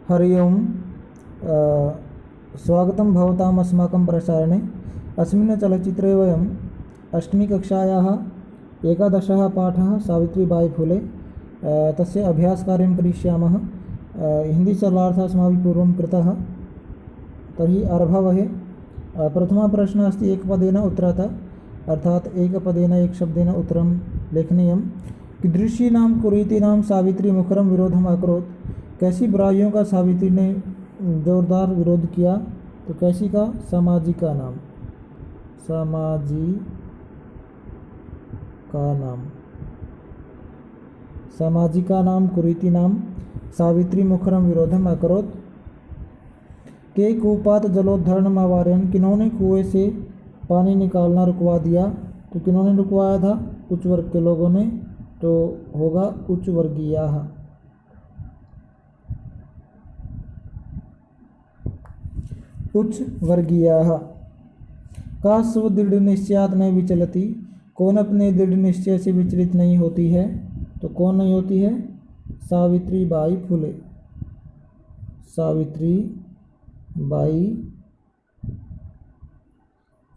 हरि ओम्। स्वागतं भवताम् अस्माकं प्रसारणे। अस्मिन् चलच्चित्रे वयम् अष्टमीकक्षायाः एकादशः पाठः सावित्रीबाई फुले तस्य अभ्यासकार्यं करिष्यामः। हिन्दीशब्दार्थः अस्माभिः पूर्वं कृतः। तर्हि आरभावहे। प्रथमः प्रश्नः अस्ति एकपदेन उत्तरतः, अर्थात् एकपदेन एकशब्देन उत्तरं लेखनीयं। कीदृशीनां कुरीतीनां सावित्री मुखरं विरोधम् अकरोत्। कैसी बुराइयों का सावित्री ने जोरदार विरोध किया। तो कैसी का? सामाजिका नाम, सामाजिका नाम कुरीति नाम सावित्री मुखरम विरोधम अकरोत्। के कूपात जलोद्धरण अवारयन। किन्होंने कुएं से पानी निकालना रुकवा दिया। तो किन्होंने रुकवाया था? उच्च वर्ग के लोगों ने। तो होगा उच्च वर्गीयाः। उच्च वर्गीयाः। का स्वदृढ़ निश्चयात् न विचलति। कौन अपने दृढ़ निश्चय से विचलित नहीं होती है। तो कौन नहीं होती है? सावित्रीबाई फुले। सावित्रीबाई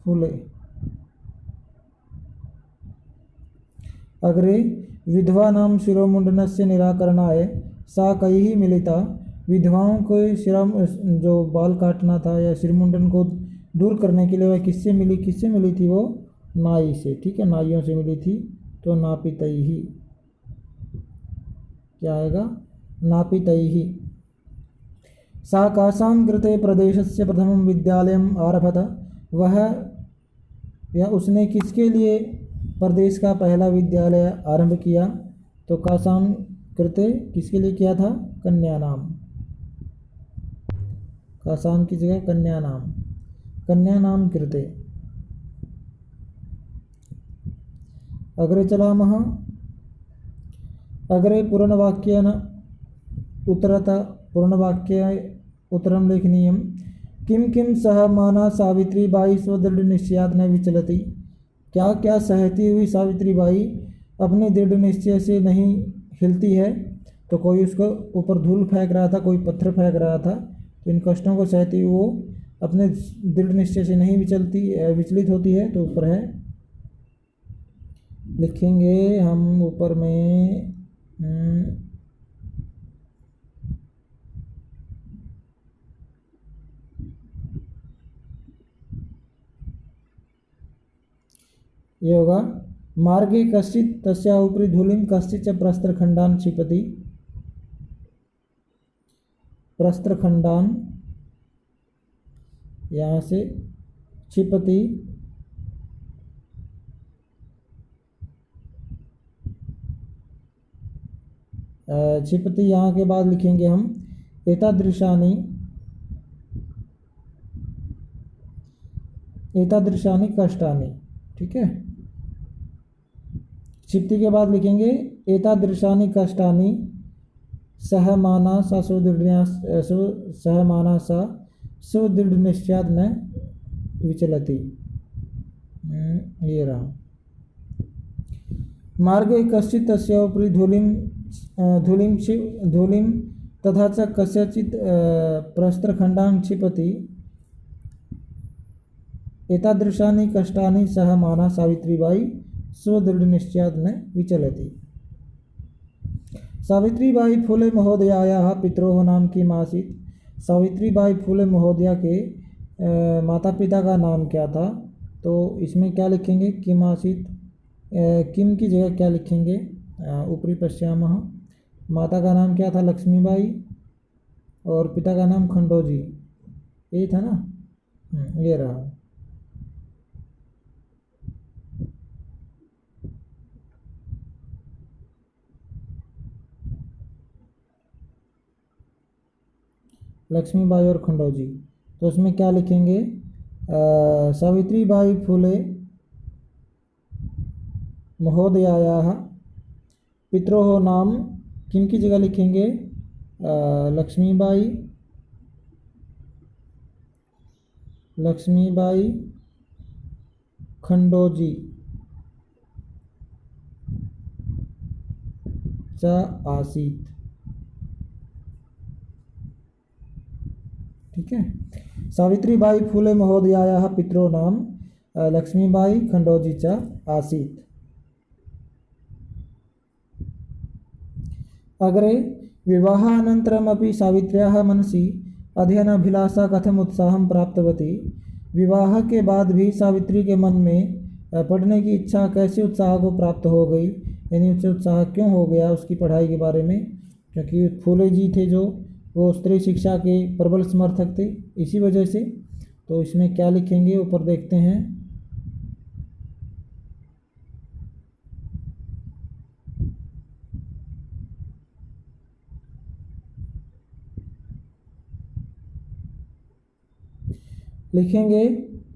फुले। अग्रे विधवा नाम शिरोमुंडनस्य निराकरणाय सा कैः मिलिता। विधवाओं को जो बाल काटना था या सिरमुंडन को दूर करने के लिए वह किससे मिली थी? वो नाई से। ठीक है, नाइयों से मिली थी। तो नापितैः। क्या आएगा? नापितैः। सा कासां कृते प्रदेशस्य प्रथमं विद्यालयम् आरभत। वह या उसने किसके लिए प्रदेश का पहला विद्यालय आरंभ किया। तो कासां कृते किसके लिए किया था? कन्या नाम। कासां की जगह कन्या नाम, कन्या नाम कृते। अग्रे चलामः। अग्रे पूर्णवाक्येन उत्तरत। पूर्णवाक्य उत्तरं लेखनीयं। किं किं सह माना सावित्रीबाई स्वदृढ़ निश्चयात् न विचलति। क्या क्या सहती हुई सावित्रीबाई अपने दृढ़ निश्चय से नहीं हिलती है। तो कोई उसको ऊपर धूल फेंक रहा था, कोई पत्थर फेंक रहा था, तो इन कष्टों को सहती हुई वो अपने दृढ़ निश्चय से नहीं विचलित होती है। तो ऊपर है, लिखेंगे हम ऊपर में ये होगा। मार्गे कश्चित् तस्याः उपरि धूलिं कश्चित् च प्रस्त्रखण्डान् क्षिपति। प्रस्त्रखण्डान् यहाँ से क्षिपति। क्षिपति यहाँ के बाद लिखेंगे हम एतादृशानि कष्टानि। ठीक है, क्षिप्ति के बाद लिखेंगे एतादृशानि कष्टानि सहमाना सा सुदृढ़ निश्चयात् न विचलति। ये रहा। मार्गे कश्चित् तस्य उपरि धूलिं तथा च कस्यचित् प्रस्त्रखण्डान् क्षिपति। एतादृशानि कष्टानि सहमाना सावित्रीबाई स्वदृढ़ निश्चयात् न विचलति। सावित्रीबाई फुले महोदयायाः पित्रोः नाम किम् आसीत्। सावित्रीबाई फुले महोदया के माता पिता का नाम क्या था। तो इसमें क्या लिखेंगे? किम् आसीत्। किम की जगह क्या लिखेंगे? ऊपरी पश्यामः। माता का नाम क्या था? लक्ष्मीबाई। और पिता का नाम खंडोजी। यही था ना। ये रहा। लक्ष्मीबाई और खंडोजी। तो उसमें क्या लिखेंगे? सावित्रीबाई फुले महोदयायाः पित्रोः नाम किन की जगह लिखेंगे? लक्ष्मीबाई खंडोजी च आसीत्। ठीक है। सावित्रीबाई फुले महोदयायाः पितरो नाम लक्ष्मीबाई खण्डोजी च आसीत्। अग्रे विवाहानन्तरमपि सावित्र्याः मनसि अध्ययनाभिलाषा कथम उत्साहं प्राप्तवती। विवाह के बाद भी सावित्री के मन में पढ़ने की इच्छा कैसे उत्साह को प्राप्त हो गई, यानी उससे उत्साह क्यों हो गया उसकी पढ़ाई के बारे में, क्योंकि फूले जी थे जो वो स्त्री शिक्षा के प्रबल समर्थक थे, इसी वजह से। तो इसमें क्या लिखेंगे ऊपर देखते हैं। लिखेंगे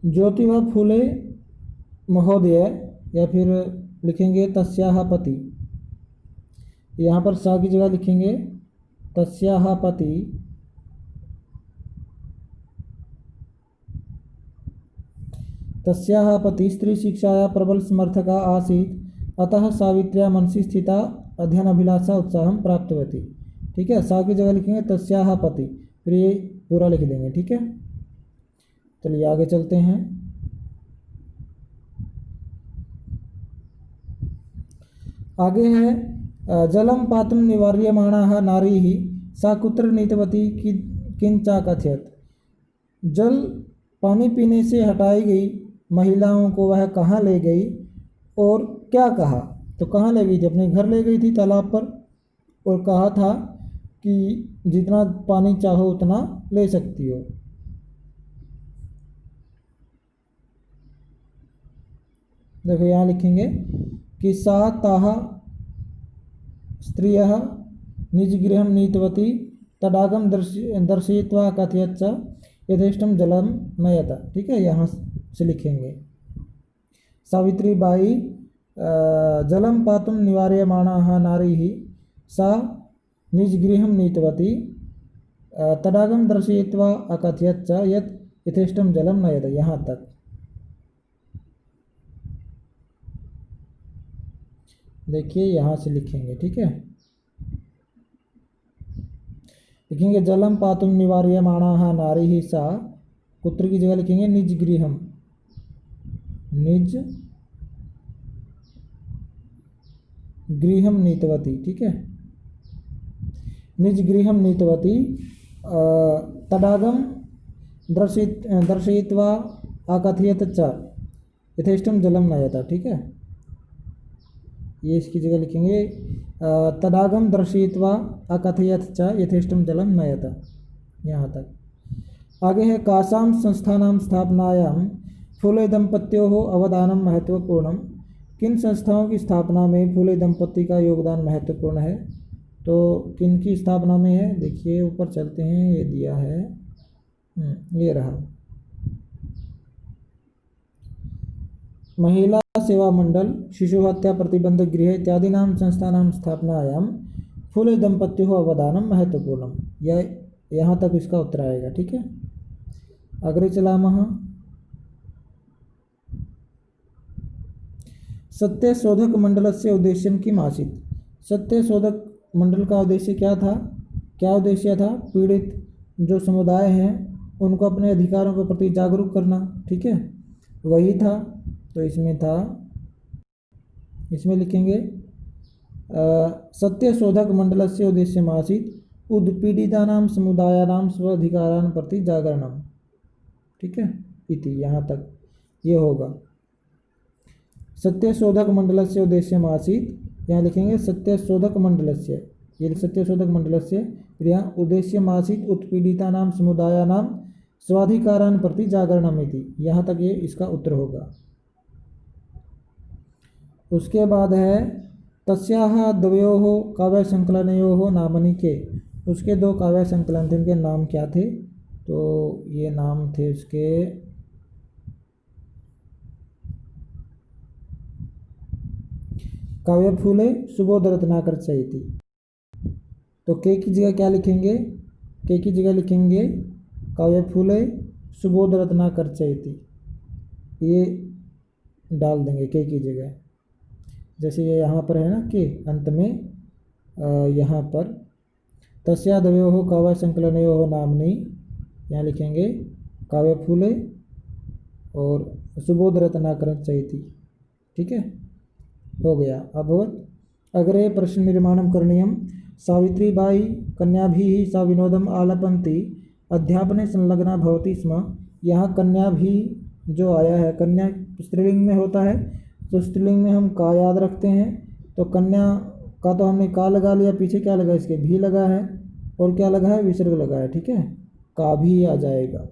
ज्योतिबा फूले महोदय या फिर लिखेंगे तस्याः पति। यहाँ पर सा की जगह लिखेंगे तस्याः पति। तस्याः पति स्त्री शिक्षाया प्रबल समर्थका आसीत् अतः सावित्र्या मनसि स्थिता अध्ययन अभिलाषा उत्साहं प्राप्तवती। ठीक है, सा की जगह लिखेंगे तस्याः पति, फिर ये पूरा लिख देंगे। ठीक है, चलिए आगे चलते हैं। आगे है जलम पातुम निवार्यमाणाः नारीः सा कुत्र नीतवती किंचा कथयत। जल पानी पीने से हटाई गई महिलाओं को वह कहाँ ले गई और क्या कहा। तो कहाँ ले गई थी, अपने घर ले गई थी तालाब पर, और कहा था कि जितना पानी चाहो उतना ले सकती हो। देखो यहाँ लिखेंगे कि सा ताः स्त्रियः निजगृहं नीतवती तडागम दर्शयित्वा कथयत च यथेष्टं जलम नयत। ठीक है, यहाँ से लिखेंगे सावित्रीबाई जलम पातुम निवार्यमाणाः नारीः सा निजगृहं नीतवती तडागम दर्शयित्वा अकथयत च यत् यथेष्टं जलम नयत। यहाँ तक देखिए, यहाँ से लिखेंगे। ठीक है, लिखेंगे जलम पातुम निवार्यमाणाः नारीः सा, कुत्र की जगह लिखेंगे निज गृहम, निज गृहम नीतवती। ठीक है, निज गृहम नीतवती तडागम दर्शयित्वा अकथयत च यथेष्टं जलम नयत। ठीक है, ये इसकी जगह लिखेंगे तडागम दर्शयित्वा अकथयत च यथेष्टं जलम नयत। यहाँ तक आगे है कासां संस्थानां स्थापनायां फूले दंपत्योः अवदानं महत्वपूर्णं। किन संस्थाओं की स्थापना में फूले दंपत्ति का योगदान महत्वपूर्ण है। तो किन की स्थापना में है, देखिए ऊपर चलते हैं, ये दिया है, ये रहा महिला सेवा मंडल, शिशु हत्या प्रतिबंधक गृह इत्यादीनां संस्थानां स्थापनायां फूले दंपत्योः अवदानं महत्वपूर्णं। यह यहाँ तक इसका उत्तर आएगा। ठीक है, अग्रे चलामः। सत्यशोधक मंडलस्य उद्देश्यं किम् आसीत्। सत्यशोधक मंडल का उद्देश्य क्या था, क्या उद्देश्य था। पीड़ित जो समुदाय हैं उनको अपने अधिकारों के प्रति जागरूक करना। ठीक है, वही था। तो इसमें था, इसमें लिखेंगे सत्यशोधक मंडलस्य उद्देश्यम् आसीत् उत्पीड़ितानां समुदायानां स्वाधिकारान् प्रति जागरणम्। ठीक है, इति यहाँ तक ये होगा। सत्यशोधक मंडलस्य उद्देश्यम् आसीत्, यहाँ लिखेंगे सत्यशोधक मंडलस्य, ये सत्यशोधक मंडलस्य, यहाँ उद्देश्यम् आसीत् उत्पीड़ितानां समुदायानां स्वाधिकारान् प्रति जागरणम् इति। यहाँ तक ये इसका उत्तर होगा। उसके बाद है तस्याः द्वयोः काव्य संकलनयोः नामनि के। उसके दो काव्य संकलन थे, उनके नाम क्या थे। तो ये नाम थे उसके काव्य फूले सुबोध रत्नाकर चैती। तो के की जगह क्या लिखेंगे, के की जगह लिखेंगे काव्य फूले सुबोध रत्नाकर चैती, ये डाल देंगे के की जगह। जैसे ये यहाँ पर है ना के अंत में, यहाँ पर तस्या द्वयोः काव्य संकलनयोः नाम्नि यहाँ लिखेंगे काव्य फूले और सुबोध रत्नाकर चैती। ठीक है, हो गया। अभवत अग्रे प्रश्न निर्माणं करणीयं। सावित्रीबाई कन्याभिः सा विनोदम् आलपन्ति अध्यापने संलग्ना भवति स्म। यहाँ कन्या भी जो आया है, कन्या स्त्रीलिंग में होता है तो स्त्रीलिंग में हम का याद रखते हैं, तो कन्या का तो हमने का लगा लिया, पीछे क्या लगा, इसके भी लगा है और क्या लगा है, विसर्ग लगा है। ठीक है, का भी आ जाएगा।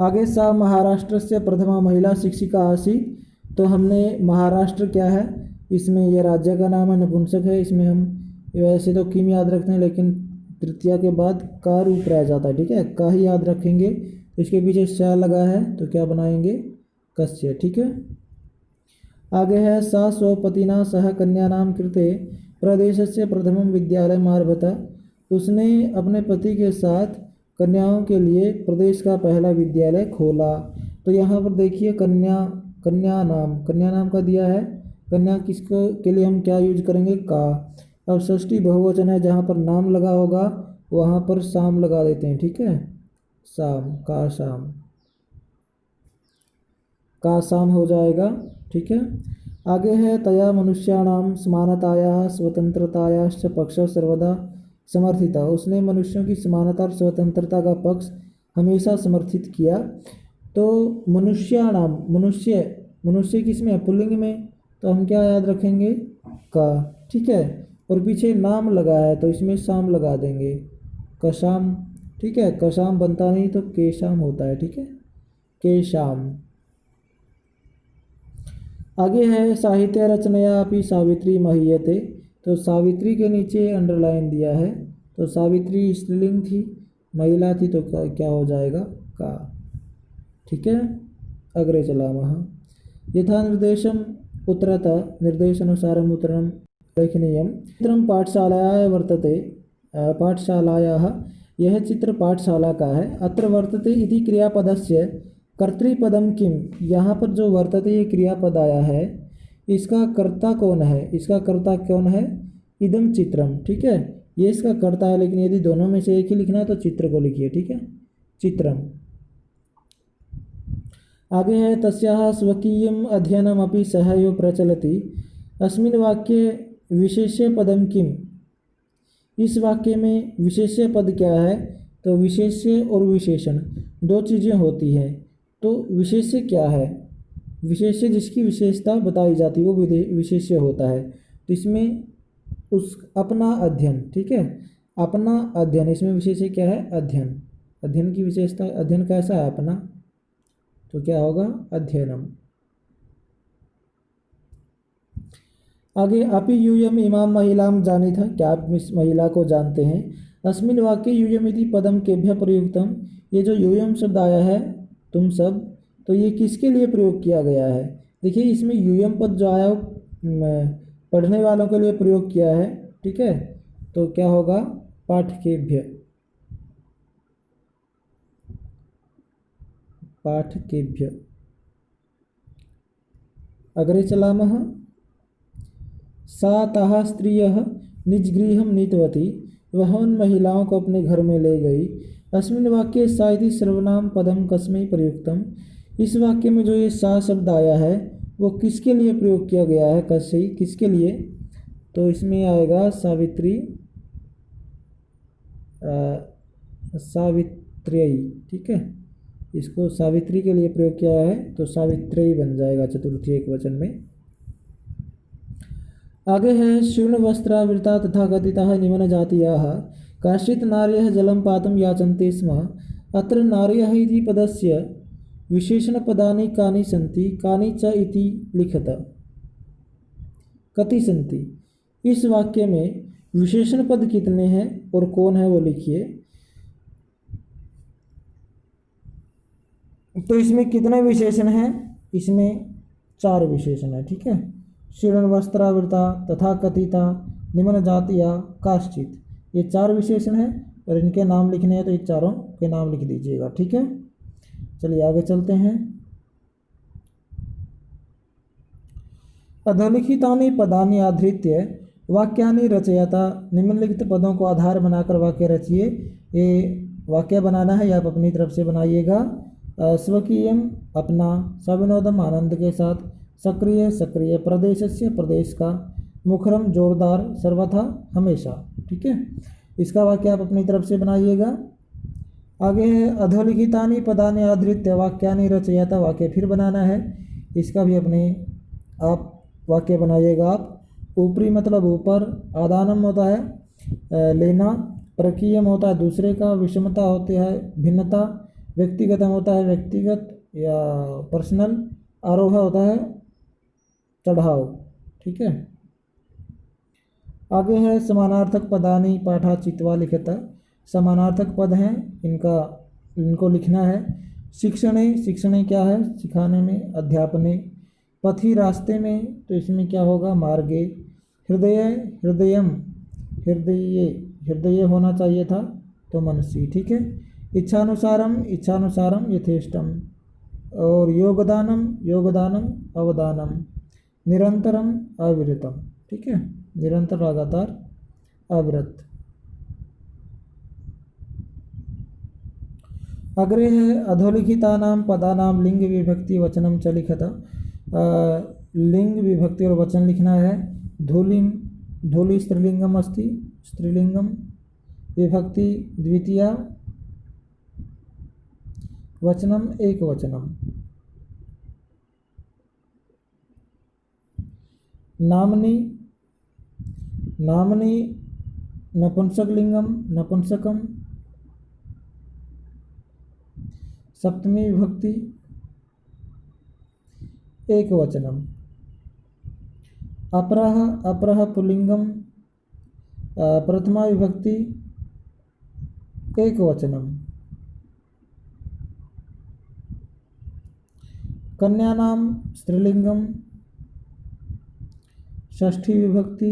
आगे सा महाराष्ट्र से प्रथमा महिला शिक्षिका आसीत्। तो हमने महाराष्ट्र क्या है, इसमें यह राज्य का नाम है, नपुंसक है, इसमें हम वैसे तो किम याद रखते हैं लेकिन तृतीया के बाद का रूप रह जाता है। ठीक है, का ही याद रखेंगे, इसके पीछे श लगा है तो क्या बनाएंगे, कस्य। ठीक है, आगे है सा स्वपतिना सह कन्यानां कृते प्रदेशस्य प्रथमं विद्यालयम् आरभत। उसने अपने पति के साथ कन्याओं के लिए प्रदेश का पहला विद्यालय खोला। तो यहाँ पर देखिए कन्या नाम का दिया है। कन्या किसको के लिए हम क्या यूज करेंगे, का। अब षष्ठी बहुवचन है, जहाँ पर नाम लगा होगा वहाँ पर शाम लगा देते हैं। ठीक है, शाम, का शाम हो जाएगा। ठीक है, आगे है तया मनुष्याणाम समानताया स्वतंत्रतायाश्च पक्ष सर्वदा समर्थिता। उसने मनुष्यों की समानता और स्वतंत्रता का पक्ष हमेशा समर्थित किया। तो मनुष्याणाम, मनुष्य किसमें है, पुल्लिंग में, तो हम क्या याद रखेंगे, का। ठीक है, और पीछे नाम लगा है तो इसमें शाम लगा देंगे, कशाम। ठीक है, कशाम बनता नहीं तो केशाम होता है। ठीक है, केशाम। आगे है साहित्य रचनया अपि सावित्री महीयते। तो सावित्री के नीचे अंडरलाइन दिया है, तो सावित्री स्त्रीलिंग थी, महिला थी, तो क्या हो जाएगा, का। ठीक है, अग्रे चलामः। यथा निर्देशम उत्तरत निर्देशानुसारम् उत्तरं लेखनीयं। चित्रं पाठशालायाः वर्तते, पाठशालायाः यह चित्र पाठशाला का है। अत्र वर्तते इति क्रियापदस्य कर्तृपदम किम। यहाँ पर जो वर्तते ये क्रियापद आया है, इसका कर्ता कौन है, इसका कर्ता कौन है, इदम चित्रम। ठीक है, ये इसका कर्ता है, लेकिन यदि दोनों में से एक ही लिखना है तो चित्र को लिखिए। ठीक है, चित्रम। आगे है तस्याः स्वकीयम् अध्ययनमपि सहैव प्रचलति। अस्मिन् वाक्ये विशेष्य पदम किम। इस वाक्य में विशेष्य पद क्या है, तो विशेष्य और विशेषण दो चीज़ें होती हैं। तो विशेष्य क्या है, विशेष्य जिसकी विशेषता बताई जाती है वो विशेष्य होता है। तो इसमें उस अपना अध्ययन, ठीक है, अपना अध्ययन, इसमें विशेष्य क्या है, अध्ययन। अध्ययन की विशेषता, अध्ययन कैसा है, अपना, तो क्या होगा, अध्ययनम। आगे अपि यूयम इमाम महिलाम जानी था। क्या आप इस महिला को जानते हैं। अस्मिन् वाक्ये यूयम इति पदम केभ्य प्रयुक्तम। ये जो यूयम शब्द आया है, तुम सब, तो ये किसके लिए प्रयोग किया गया है। देखिए इसमें यूयम पद जो आया पढ़ने वालों के लिए प्रयोग किया है। ठीक है, तो क्या होगा, पाठकेभ्य, पाठकेभ्य। अग्रे चलामः। सा ताः स्त्रियः निजगृहं नीतवती। वह उन महिलाओं को अपने घर में ले गई। अस्मिन् वाक्ये सा इति सर्वनाम पदम कस्मै प्रयुक्तम। इस वाक्य में जो ये सा शब्द आया है वो किसके लिए प्रयोग किया गया है, कस्यै, किसके लिए, तो इसमें आएगा सावित्री, सावित्र्यै। ठीक है, इसको सावित्री के लिए प्रयोग किया है तो सावित्र्यै बन जाएगा चतुर्थी एक वचन में। आगे है शीर्ण वस्त्रावृता तथा कथिताः निम्न जातीयाः काश्चित् नार्यः जलं पातुं याचन्ते स्म। अत्र नार्यः इति पदस्य विशेषणपदानि कानि सन्ति, कानि च इति लिखत। कति सन्ति। इस वाक्य में विशेषण पद कितने हैं और कौन है वो लिखिए। तो इसमें कितने विशेषण हैं, इसमें 4 विशेषण है। ठीक है, शीर्ण वस्त्रावृता तथा कथिता निम्न जातिया काश्चित, ये 4 विशेषण हैं और इनके नाम लिखने हैं तो ये चारों के नाम लिख दीजिएगा। ठीक है, चलिए आगे चलते हैं। अधोलिखितानि पदानि आधृत्य वाक्यानि रचयता। निम्नलिखित पदों को आधार बनाकर वाक्य रचिए। ये वाक्य बनाना है, या आप अपनी तरफ से बनाइएगा। स्वकीयम अपना, सविनोदम आनंद के साथ, सक्रिय सक्रिय, प्रदेशस्य प्रदेश का, मुखरम जोरदार, सर्वथा हमेशा। ठीक है, इसका वाक्य आप अपनी तरफ से बनाइएगा। आगे है अधोलिखितानि पदानि आधृत्य वाक्यानि रचयत, वाक्य फिर बनाना है, इसका भी अपने आप वाक्य बनाइएगा आप। ऊपरी मतलब ऊपर, आदानम होता है लेना, प्रकीयम होता है दूसरे का, विषमता होती है भिन्नता, व्यक्तिगतम होता है व्यक्तिगत या पर्सनल, आरोह होता है चढ़ाव। ठीक है, आगे है समानार्थक पदानि पाठा चित्वा लिखता, समानार्थक पद हैं, इनको लिखना है। शिक्षणे, शिक्षणे क्या है, सिखाने में, अध्यापने। पथि रास्ते में, तो इसमें क्या होगा, मार्गे। हृदय, हृदयम, हृदय, हृदय होना चाहिए था, तो मनसी। ठीक है, इच्छानुसारम, इच्छानुसारम यथेष्टम। और योगदानम, योगदानम अवदानम। निरंतरम अविरतम। ठीक है, निरंतर लगातार अविरत। अग्रे है अधोलिखितानां पदानां लिंग विभक्ति वचनम च लिखत। लिंग विभक्ति और वचन लिखना है। धूलिम, धूलि स्त्रीलिंगम अस्ति, स्त्रीलिंगम, विभक्ति द्वितीया, वचनम एक वचनम। नामनी, नामनी नपुंसकलिंगम, नपुंसकम, सप्तमी विभक्ति एक वचनम। अपरः, अपरः पुल्लिंगम, प्रथमा विभक्ति एक वचनम। कन्यानाम स्त्रीलिंगम, षष्ठी विभक्ति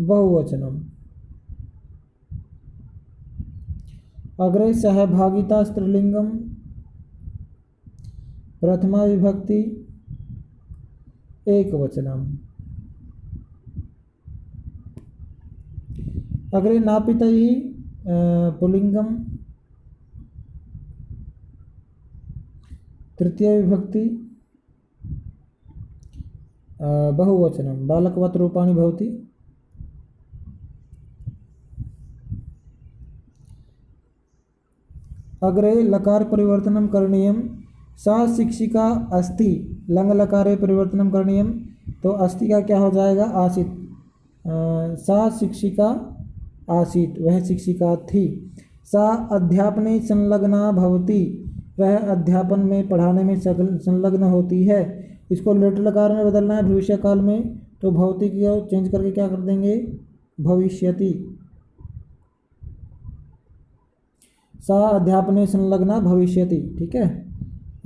बहुवचनम। अग्रे सहभागिता स्त्रीलिंगम, प्रथमा विभक्ति एक वचनम। अग्रे नापितैः पुल्लिंगम, तृतीय विभक्ति बहुवचनम। बालकवत् रूपाणि भवति। अग्रे लकार परिवर्तनं करणीयं। सा शिक्षिका अस्ति, लंग लकारे परिवर्तनं करणीयं, तो अस्ति का क्या हो जाएगा, आसीत्। सा शिक्षिका आसीत्, वह शिक्षिका थी। सा अध्यापने संलग्ना भवति, वह अध्यापन में, पढ़ाने में संलग्न होती है। इसको लेट लकार में बदलना है भविष्य काल में, तो भवति को चेंज करके क्या कर देंगे, भविष्यति। सा अध्यापने संलग्ना भविष्यति। ठीक है,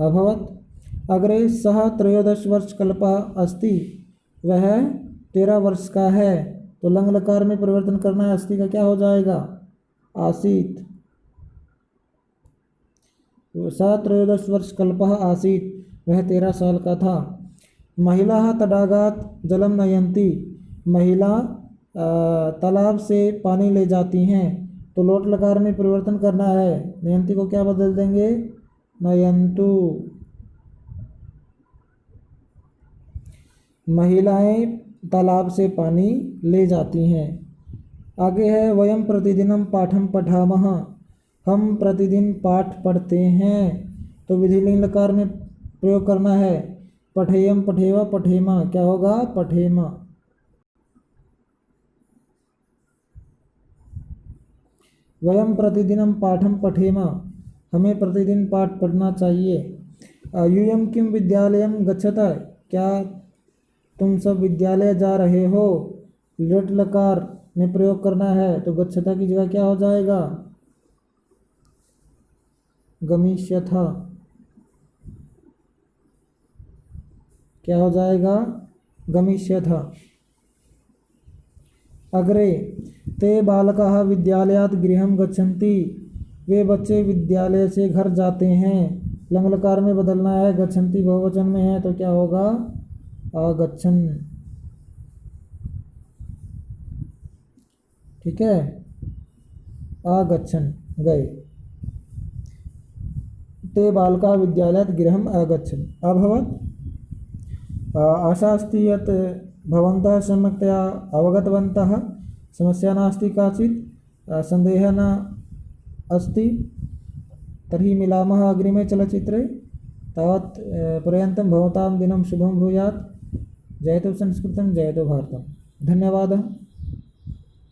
अभवत। अग्रे सः 13 वर्ष कल्पः अस्ति, वह 13 वर्ष का है, तो लंग लकार में परिवर्तन करना है, अस्ति का क्या हो जाएगा, आसीत्। सा 13 वर्ष कल्पः आसीत्, वह 13 साल का था। महिला तडागात जलम नयन्ति, महिला तालाब से पानी ले जाती हैं, तो लोट लकार में परिवर्तन करना है, नयंती को क्या बदल देंगे, नयंतु। महिलाएं तालाब से पानी ले जाती हैं। आगे है वयम प्रतिदिनम पाठम पठामः, हम प्रतिदिन पाठ पढ़ते हैं, तो विधिलिंग लकार में प्रयोग करना है। पठेयम, पठेवा, पठेमा, क्या होगा, पठेमा। वयम प्रतिदिनम पाठम पठेम, हमें प्रतिदिन पाठ पढ़ना चाहिए। यूयम किम विद्यालयम गच्छत, क्या तुम सब विद्यालय जा रहे हो, लट लकार में प्रयोग करना है, तो गच्छता की जगह क्या हो जाएगा, गमिष्यथा, क्या हो जाएगा, गमिष्यथा। अग्रे ते बालकाः विद्यालयात् गृहं गच्छन्ति, वे बच्चे विद्यालय से घर जाते हैं, लंग लकार में बदलना है, गच्छन्ति बहुवचन में है, तो क्या होगा, आगच्छन्। ठीक है, आगच्छन् गए। ते बालकाः विद्यालयात् गृहम् आगच्छन् अभवत्। आशा अस्ति यत् भवन्तः सम्यक्तया अवगतवन्तः, समस्या नास्ति काचित्, सन्देहः न अस्ति। तर्हि मिलामः अग्रिमे चलच्चित्रे। तावत् पर्यन्तं भवतां दिनं शुभं भूयात्। जयतु संस्कृतं, जयतु भारतम्। धन्यवादः।